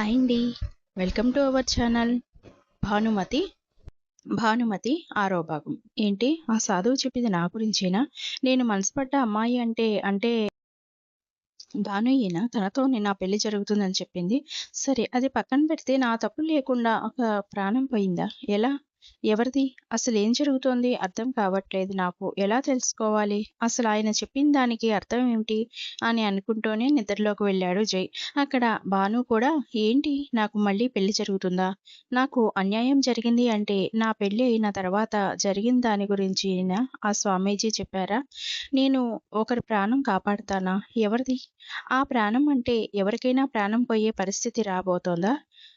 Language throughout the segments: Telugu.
హాయ్ అండి. Welcome to our channel. Bhanumathi Bhanumathi ఆరో భాగం. ఏంటి ఆ సాధువు చెప్పింది నా గురించేనా? నేను మనసు పడ్డ అమ్మాయి అంటే భానుయేనా తనతోనే నా పెళ్లి జరుగుతుందని చెప్పింది? సరే, అది పక్కన పెడితే నా తప్పు లేకుండా ఒక ప్రాణం పోయిందా? ఎలా? ఎవరిది? అసలేం జరుగుతోంది అర్థం కావట్లేదు నాకు. ఎలా తెలుసుకోవాలి? అసలు ఆయన చెప్పిన దానికి అర్థం ఏమిటి? అని అనుకుంటూనే నిద్రలోకి వెళ్ళాడు జై. అక్కడ భాను కూడా ఏంటి నాకు మళ్ళీ పెళ్లి జరుగుతుందా? నాకు అన్యాయం జరిగింది అంటే నా పెళ్లి అయిన తర్వాత జరిగిన దాని గురించినా ఆ స్వామీజీ చెప్పారా? నేను ఒకరి ప్రాణం కాపాడతానా? ఎవరిది? ఆ ప్రాణం అంటే ఎవరికైనా ప్రాణం పోయే పరిస్థితి రాబోతోందా?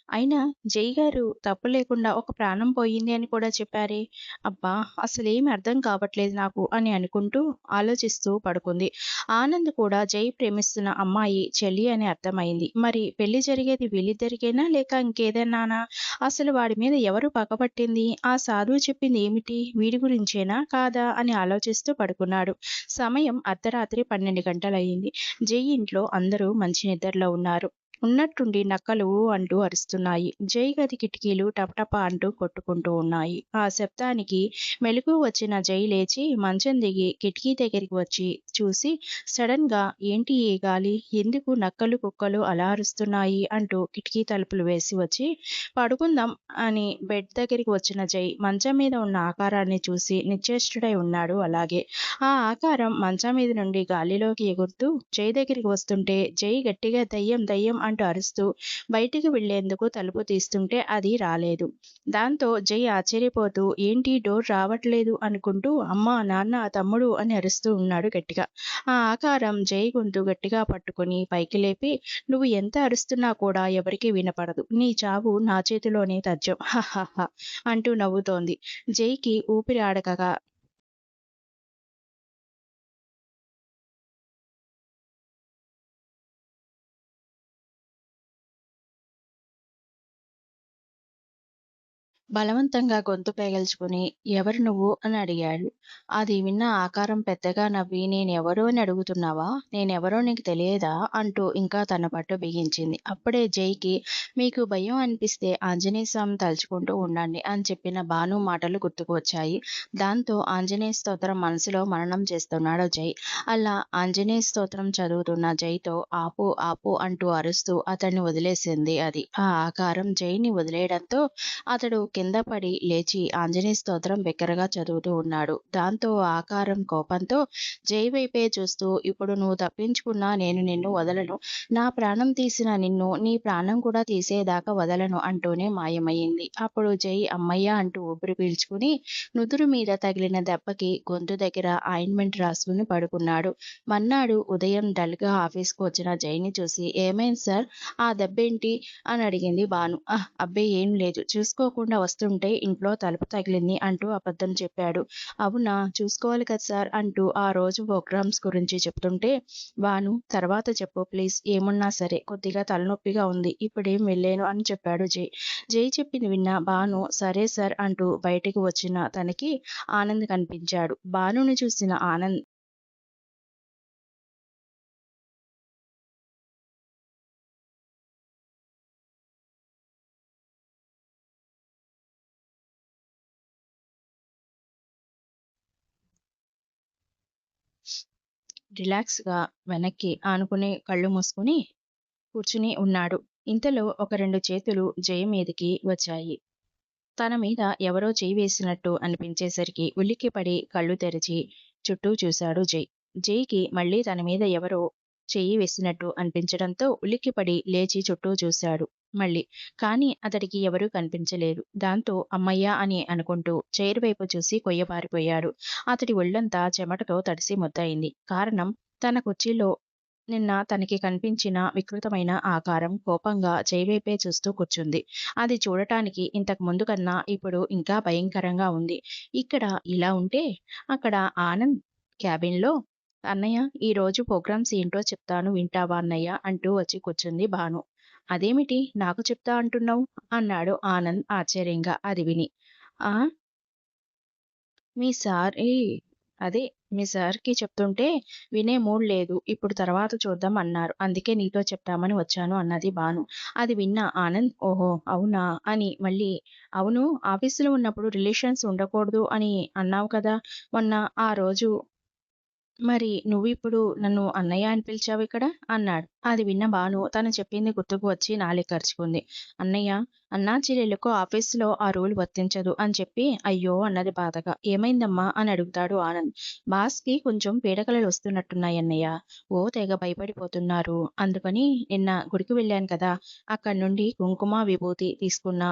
అయినా జై గారు తప్పు లేకుండా ఒక ప్రాణం పోయింది అని కూడా చెప్పారే! అబ్బా! అసలేమి అర్థం కావట్లేదు నాకు అని అనుకుంటూ ఆలోచిస్తూ పడుకుంది. ఆనంద్ కూడా జై ప్రేమిస్తున్న అమ్మాయి చెల్లి అని అర్థమైంది. మరి పెళ్లి జరిగేది వీళ్ళిద్దరికేనా లేక ఇంకేదన్నానా? అసలు వాడి మీద ఎవరు పగపట్టింది? ఆ సాధువు చెప్పింది ఏమిటి? వీడి గురించేనా? కాదా? అని ఆలోచిస్తూ పడుకున్నాడు. సమయం అర్ధరాత్రి 12 గంటలయింది. జై ఇంట్లో అందరూ మంచి నిద్రలో ఉన్నారు. ఉన్నట్టుండి నక్కలు ఊ అంటూ అరుస్తున్నాయి. జై గది కిటికీలు టపటపా అంటూ కొట్టుకుంటూ ఉన్నాయి. ఆ శబ్దానికి మెలకువ వచ్చిన జై లేచి మంచం దిగి కిటికీ దగ్గరికి వచ్చి చూసి సడన్ గా ఏంటి ఈ గాలి? ఎందుకు నక్కలు కుక్కలు అలా అరుస్తున్నాయి? అంటూ కిటికీ తలుపులు వేసి వచ్చి పడుకుందాం అని బెడ్ దగ్గరికి వచ్చిన జై మంచం మీద ఉన్న ఆకారాన్ని చూసి నిశ్చేష్టుడై ఉన్నాడు అలాగే. ఆ ఆకారం మంచం మీద నుండి గాలిలోకి ఎగురుతూ జై దగ్గరికి వస్తుంటే జై గట్టిగా దయ్యం దయ్యం అంటూ అరుస్తూ బయటికి వెళ్లేందుకు తలుపు తీస్తుంటే అది రాలేదు. దాంతో జై ఆశ్చర్యపోతూ ఏంటి డోర్ రావట్లేదు అనుకుంటూ అమ్మ నాన్న తమ్ముడు అని అరుస్తూ ఉన్నాడు గట్టిగా. ఆ ఆకారం జై గొంతు గట్టిగా పట్టుకుని పైకి లేపి నువ్వు ఎంత అరుస్తున్నా కూడా ఎవరికీ వినపడదు. నీ చావు నా చేతిలోనే తథ్యం హహహ అంటూ నవ్వుతోంది. జైకి ఊపిరి ఆడకగా బలవంతంగా గొంతు పెగల్చుకుని ఎవరు నువ్వు అని అడిగాడు. అది విన్న ఆకారం పెద్దగా నవ్వి నేనెవరు అని అడుగుతున్నావా? నేనెవరో నీకు తెలియదా? అంటూ ఇంకా తన పట్టు బిగించింది. అప్పుడే జైకి మీకు భయం అనిపిస్తే ఆంజనేయ స్వామిని తలుచుకుంటూ ఉండండి అని చెప్పిన భాను మాటలు గుర్తుకు వచ్చాయి. దాంతో ఆంజనేయ స్తోత్రం మనసులో మననం చేస్తున్నాడు జై. అలా ఆంజనేయ స్తోత్రం చదువుతున్న జైతో ఆపు ఆపు అంటూ అరుస్తూ అతన్ని వదిలేసింది అది. ఆ ఆకారం జైని వదిలేయడంతో అతడు కింద పడి లేచి ఆంజనేయ స్తోత్రం బిగ్గరగా చదువుతూ ఉన్నాడు. దాంతో ఆకారం కోపంతో జై వైపే చూస్తూ ఇప్పుడు నువ్వు తప్పించుకున్నా నేను నిన్ను వదలను. నా ప్రాణం తీసిన నిన్ను నీ ప్రాణం కూడా తీసేదాకా వదలను అంటూనే మాయమయ్యింది. అప్పుడు జై అమ్మయ్య అంటూ ఊపిరి పీల్చుకుని నుదురు మీద తగిలిన దెబ్బకి గొంతు దగ్గర ఆయింట్మెంట్ రాసుకుని పడుకున్నాడు. మర్నాడు ఉదయం డల్గా ఆఫీస్కు వచ్చిన జైని చూసి ఏమైంది సార్? ఆ దెబ్బేంటి? అని అడిగింది భాను. అబ్బే ఏం లేదు. చూసుకోకుండా వస్తుంటే ఇంట్లో తలుపు తగిలింది అంటూ అబద్ధం చెప్పాడు. అవునా? చూసుకోవాలి కదా సార్ అంటూ ఆ రోజు ప్రోగ్రామ్స్ గురించి చెప్తుంటే భాను తర్వాత చెప్పు ప్లీజ్. ఏమున్నా సరే కొద్దిగా తలనొప్పిగా ఉంది. ఇప్పుడేం వెళ్ళేను అని చెప్పాడు జై. జై చెప్పింది విన్న భాను సరే సార్ అంటూ బయటికి వచ్చిన తనకి ఆనంద్ కనిపించాడు. భానుని చూసిన ఆనంద్ రిలాక్స్‌గా వెనక్కి ఆనుకుని కళ్ళు మూసుకొని కూర్చుని ఉన్నాడు. ఇంతలో ఒక 2 చేతులు జయ మీదకి వచ్చాయి. తన మీద ఎవరో చెయ్యి వేసినట్టు అనిపించేసరికి ఉలిక్కిపడి కళ్ళు తెరిచి చుట్టూ చూశాడు జై. జైకి మళ్ళీ తన మీద ఎవరో చెయ్యి వేసినట్టు అనిపించడంతో ఉలిక్కిపడి లేచి చుట్టూ చూశాడు మళ్ళీ. కానీ అతడికి ఎవరూ కనిపించలేదు. దాంతో అమ్మయ్య అని అనుకుంటూ చైర్ వైపు చూసి కొయ్యబారిపోయాడు. అతడి ఒళ్ళంతా చెమటతో తడిసి ముద్దయింది. కారణం తన కుర్చీలో నిన్న తనకి కనిపించిన వికృతమైన ఆకారం కోపంగా జైవైపే చూస్తూ కూర్చుంది. అది చూడటానికి ఇంతకు ముందు కన్నా ఇప్పుడు ఇంకా భయంకరంగా ఉంది. ఇక్కడ ఇలా ఉంటే అక్కడ ఆనంద్ క్యాబిన్‌లో అన్నయ్య ఈరోజు ప్రోగ్రామ్స్ ఏంటో చెప్తాను వింటావా అన్నయ్య అంటూ వచ్చి కూర్చుంది భాను. అదేమిటి నాకు చెప్తా అంటున్నావు? అన్నాడు ఆనంద్ ఆశ్చర్యంగా అది విని. ఆ! మీ సారే అదే మీ సార్‌కి చెప్తుంటే వినే మూడ్ లేదు. ఇప్పుడు తర్వాత చూద్దాం అన్నారు. అందుకే నీతో చెప్దామని వచ్చాను అన్నది భాను. అది విన్న ఆనంద్ ఓహో! అవునా! అని మళ్ళీ అవును ఆఫీసులో ఉన్నప్పుడు రిలేషన్స్ ఉండకూడదు అని అన్నావు కదా! మొన్న ఆ రోజు మరి నువ్విప్పుడు నన్ను అన్నయ్య అని పిలిచావిక్కడ? అన్నాడు. అది విన్న భాను తను చెప్పింది గుర్తుకు వచ్చి నాలుక కరుచుకుంది. అన్నయ్య, అన్నా చెల్లెళ్ళకు ఆఫీసులో ఆ రూల్ వర్తించదు అని చెప్పి అయ్యో! అన్నది బాధగా. ఏమైందమ్మా? అని అడుగుతాడు ఆనంద్. బాస్‌కి కొంచెం పీడకలలొస్తున్నట్టున్నాయన్నయ్య. ఓ తెగ భయపడిపోతున్నారు. అందుకని నిన్న గుడికి వెళ్ళాను కదా! అక్కడి నుండి కుంకుమ, విభూతి తీసుకున్నా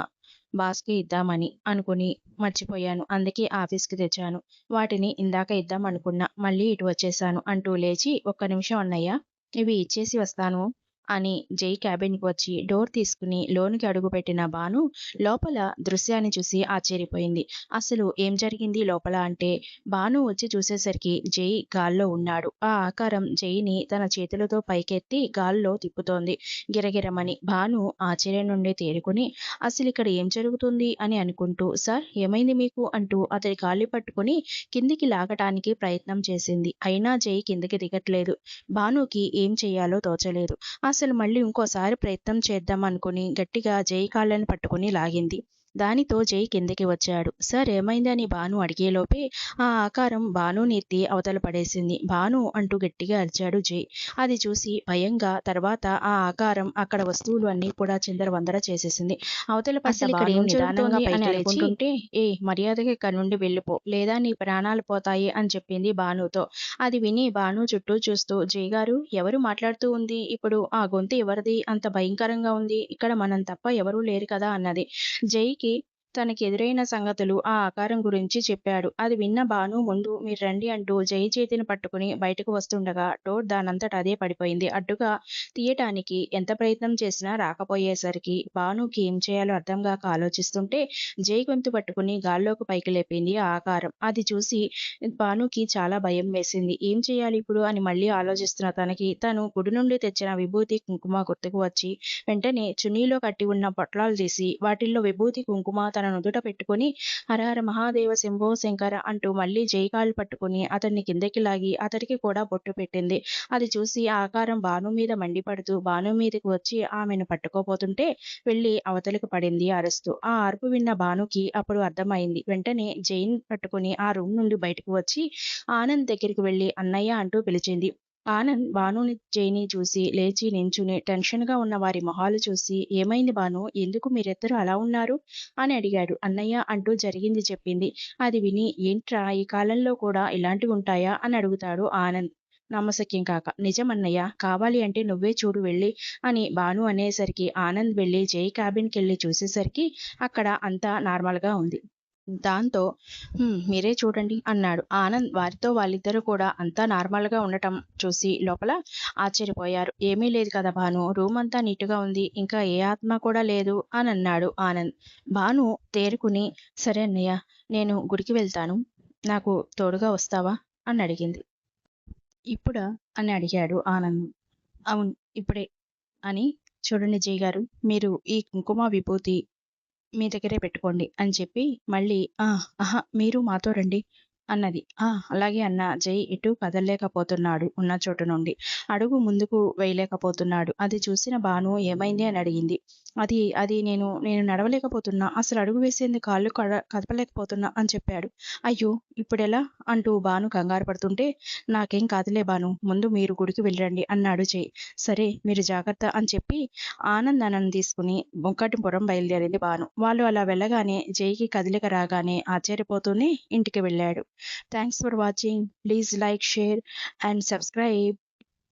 బాస్‌కి ఇద్దామని అనుకుని మర్చిపోయాను. అందుకే ఆఫీస్‌కి తెచ్చాను. వాటిని ఇందాక ఇద్దామనుకున్నా. మళ్ళీ ఇటు వచ్చేశాను అంటూ లేచి ఒక్క నిమిషం అన్నయ్య ఇవి ఇచ్చేసి వస్తాను అని జై క్యాబిన్‌కి వచ్చి డోర్ తీసుకుని లోనికి అడుగుపెట్టిన భాను లోపల దృశ్యాన్ని చూసి ఆశ్చర్యపోయింది. అసలు ఏం జరిగింది లోపల అంటే భాను వచ్చి చూసేసరికి జై గాల్లో ఉన్నాడు. ఆ ఆకారం జైని తన చేతులతో పైకెత్తి గాల్లో తిప్పుతోంది గిరగిరమని. భాను ఆశ్చర్యం నుండి తేరుకుని అసలిక్కడ ఏం జరుగుతుంది అని అనుకుంటూ సార్ ఏమైంది మీకు అంటూ అతడి కాళ్ళు పట్టుకుని కిందికి లాగటానికి ప్రయత్నం చేసింది. అయినా జై కిందకి దిగట్లేదు. భానుకి ఏం చెయ్యాలో తోచలేదు. అసలు మళ్ళీ ఇంకోసారి ప్రయత్నం చేద్దాం అనుకుని గట్టిగా జై కాళ్ళని పట్టుకుని లాగింది. దానితో జై కిందకి వచ్చాడు. సార్ ఏమైందని భాను అడిగేలోపే ఆ ఆకారం భానుని ఎత్తి అవతల పడేసింది. భాను అంటూ గట్టిగా అరిచాడు జై. అది చూసి భయంగా తర్వాత ఆ ఆకారం అక్కడ వస్తువులు అన్నీ కూడా చిందరవందర చేసేసింది. అవతల పడ్డ అసలిక్కడ భాను ఏం నిదానంగా జరుగుతోంది అని పైకి లేచి అనుకుంటుంటే మర్యాదగా ఇక్కడి నుండి వెళ్ళిపో లేదా నీ ప్రాణాలు పోతాయి అని చెప్పింది భానుతో. అది విని భాను చుట్టూ చూస్తూ జయగారు ఎవరు మాట్లాడుతూ ఉంది ఇప్పుడు ఆ గొంతు ఎవరిది అంత భయంకరంగా ఉంది ఇక్కడ మనం తప్ప ఎవరూ లేరు కదా అన్నది. జైకి తనకెదురైన సంగతులు ఆ ఆకారం గురించి చెప్పాడు. అది విన్న భాను ముందు మీరు రండి అంటూ జై చేతిని పట్టుకుని బయటకు వస్తుండగా డోర్ దానంతట అదే పడిపోయింది. అడ్డుగా తీయటానికి ఎంత ప్రయత్నం చేసినా రాకపోయేసరికి భానుకి ఏం చేయాలో అర్థం గాక ఆలోచిస్తుంటే జై గొంతు పట్టుకుని గాల్లోకి పైకి లేపింది ఆ ఆకారం. అది చూసి భానుకి చాలా భయం వేసింది. ఏం చేయాలి ఇప్పుడు అని మళ్ళీ ఆలోచిస్తున్న తనకి తను గుడి నుండి తెచ్చిన విభూతి, కుంకుమ గుర్తుకు వచ్చి వెంటనే చున్నీలో కట్టి ఉన్న పొట్లాలు తీసి వాటిల్లో విభూతి, కుంకుమ తన నుదుట పెట్టుకొని హరహర మహాదేవ శంభో శంకర అంటూ మళ్ళీ జై కాళ్ళు పట్టుకుని అతన్ని కిందకి లాగి అతడికి కూడా బొట్టు పెట్టింది. అది చూసి ఆ ఆకారం భాను మీద మండిపడుతూ భాను మీదకి వచ్చి ఆమెను పట్టుకోబోతుంటే వెళ్ళి అవతలికి పడింది అరుస్తూ. ఆ అరుపు విన్న భానుకి అప్పుడు అర్థమైంది. వెంటనే జైన్ పట్టుకుని ఆ రూమ్ నుండి బయటకు వచ్చి ఆనంద్ దగ్గరికి వెళ్ళి అన్నయ్య అంటూ పిలిచింది. ఆనంద్ భానుని జైని చూసి లేచి నించుని టెన్షన్‌గా ఉన్న వారి మొహాలు చూసి ఏమైంది భాను? ఎందుకు మీరిద్దరూ అలా ఉన్నారు? అని అడిగాడు. అన్నయ్య అంటూ జరిగింది చెప్పింది. అది విని ఏంట్రా ఈ కాలంలో కూడా ఇలాంటివుంటాయా? అని అడుగుతాడు ఆనంద్ నమ్మశక్యం కాక. నిజమన్నయ్య కావాలి అంటే నువ్వే చూడు వెళ్ళి అని భాను అనేసరికి ఆనంద్ వెళ్ళి జై క్యాబిన్‌కెళ్ళి చూసేసరికి అక్కడ అంతా నార్మల్‌గా ఉంది. దాంతో మీరే చూడండి అన్నాడు. ఆనంద్ వారితో వాళ్ళిద్దరూ కూడా అంతా నార్మల్‌గా ఉండటం చూసి లోపల ఆశ్చర్యపోయారు. ఏమీ లేదు కదా భాను రూమంతా నీట్‌గా ఉంది. ఇంకా ఏ ఆత్మ కూడా లేదు అనన్నాడు ఆనంద్. భాను తేరుకుని సరే అన్నయ్య నేను గుడికి వెళ్తాను. నాకు తోడుగా వస్తావా? అని అడిగింది. ఇప్పుడా? అని అడిగాడు ఆనంద్. అవును. ఇప్పుడే అని చూడండి జయ గారు మీరు ఈ కుంకుమ విభూతి మీ దగ్గరే పెట్టుకోండి అని చెప్పి మళ్ళీ అహా! మీరు మాతో రండి అన్నది. అలాగే అన్న జై ఎటూ కదలలేకపోతున్నాడు ఉన్న చోటు నుండి. అడుగు ముందుకు వేయలేకపోతున్నాడు. అది చూసిన భాను ఏమైంది అని అడిగింది. అది అది నేను నడవలేకపోతున్నా. అసలు అడుగు వేసేందుకు కాళ్ళు కదపలేకపోతున్నా అని చెప్పాడు. అయ్యో! ఇప్పుడెలా? అంటూ భాను కంగారు పడుతుంటే నాకేం కాదులే భాను ముందు మీరు గుడికి వెళ్ళిరండి అన్నాడు జై. సరే మీరు జాగ్రత్త అని చెప్పి ఆనంద్ అన్నను తీసుకుని బొంకటిపురం బయలుదేరింది భాను. వాళ్ళు అలా వెళ్ళగానే జైకి కదలిక రాగానే ఆశ్చర్యపోతూనే ఇంటికి వెళ్ళాడు. Thanks for watching. Please like, share and subscribe.